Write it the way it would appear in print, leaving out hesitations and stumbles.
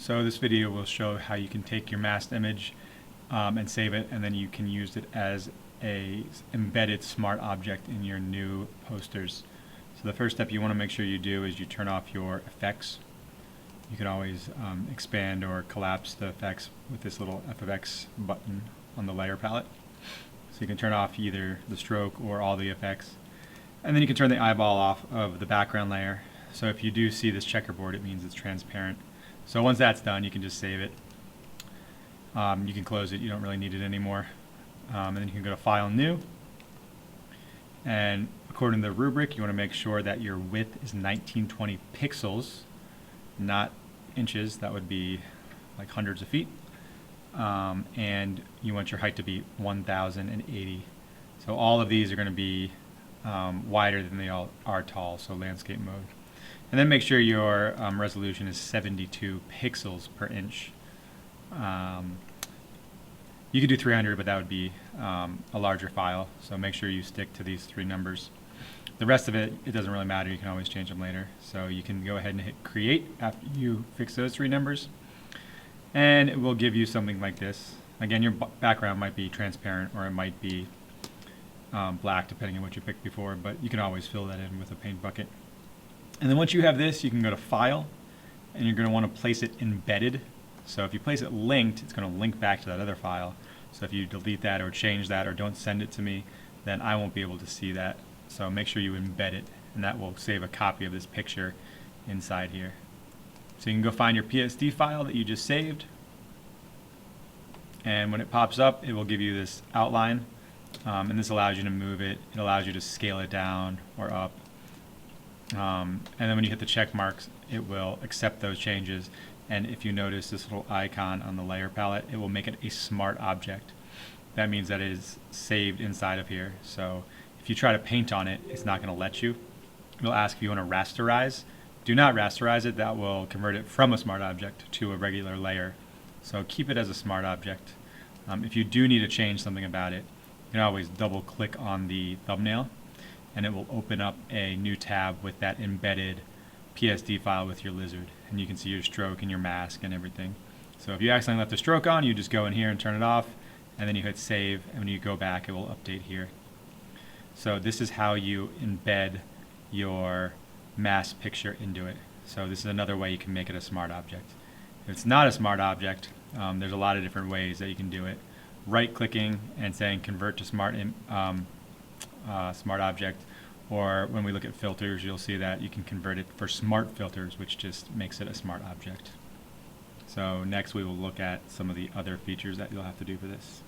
So this video will show how you can take your masked image and save it, and then you can use it as a embedded smart object in your new posters. So the first step you want to make sure you do is you turn off your effects. You can always expand or collapse the effects with this little F of X button on the layer palette. So you can turn off either the stroke or all the effects. And then you can turn the eyeball off of the background layer. So if you do see this checkerboard, it means it's transparent. So once that's done, you can just save it. You can close it, you don't really need it anymore. And then you can go to File, New. And according to the rubric, you want to make sure that your width is 1920 pixels, not inches. That would be like hundreds of feet. And you want your height to be 1080. So all of these are going to be wider than they all are tall, so landscape mode. And then make sure your resolution is 72 pixels per inch. You could do 300, but that would be a larger file, so make sure you stick to these three numbers. The rest of it, it doesn't really matter, you can always change them later. So you can go ahead and hit create after you fix those three numbers, and it will give you something like this. Again, your background might be transparent or it might be black depending on what you picked before, but you can always fill that in with a paint bucket. And then once you have this, you can go to File, and you're going to want to place it embedded. So if you place it linked, it's going to link back to that other file. So if you delete that or change that or don't send it to me, then I won't be able to see that. So make sure you embed it, and that will save a copy of this picture inside here. So you can go find your PSD file that you just saved, and when it pops up, it will give you this outline, and this allows you to move it. It allows you to scale it down or up. And then when you hit the check marks, it will accept those changes. And if you notice this little icon on the layer palette, it will make it a smart object. That means that it is saved inside of here. So if you try to paint on it, it's not going to let you. It'll ask if you want to rasterize. Do not rasterize it. That will convert it from a smart object to a regular layer. So keep it as a smart object. If you do need to change something about it, you can always double click on the thumbnail, and it will open up a new tab with that embedded PSD file with your lizard, and you can see your stroke and your mask and everything. So if you accidentally left the stroke on, you just go in here and turn it off, and then you hit save, and when you go back, it will update here. So this is how you embed your mask picture into it. So this is another way you can make it a smart object. If it's not a smart object, there's a lot of different ways that you can do it. Right-clicking and saying convert to smart object, or when we look at filters, you'll see that you can convert it for smart filters, which just makes it a smart object. So next we will look at some of the other features that you'll have to do for this.